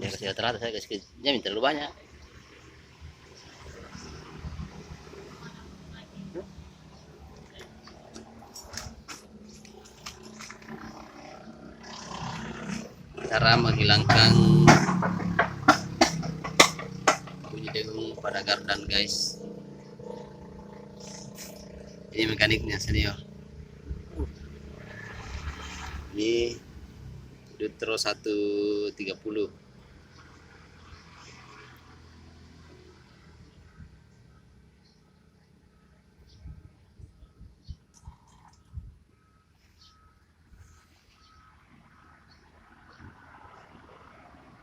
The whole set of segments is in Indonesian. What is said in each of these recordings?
Ya kasih rata-rata, saya kasih jamin terlalu banyak. Cara menghilangkan bunyi dengung pada gardan, guys. Ini mekaniknya senior. Ini Dutro 130.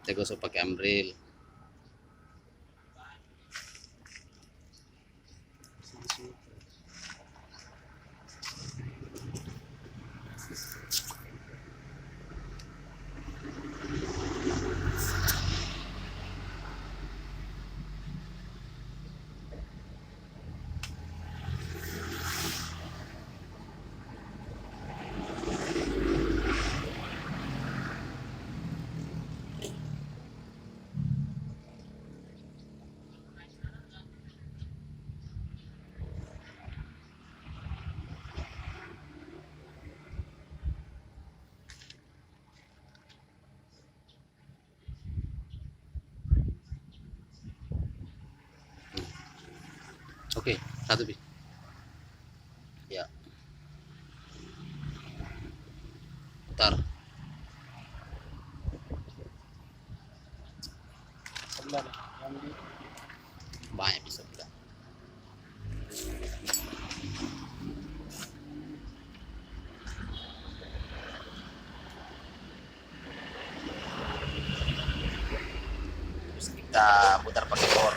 Kita gosok pakai ambril. Oke, satu bis. Ya. Putar. Banyak bisa putar. Terus kita putar pakai bor.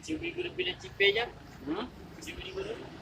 Cium guru pindah cipe aja. Hmm? Cium guru.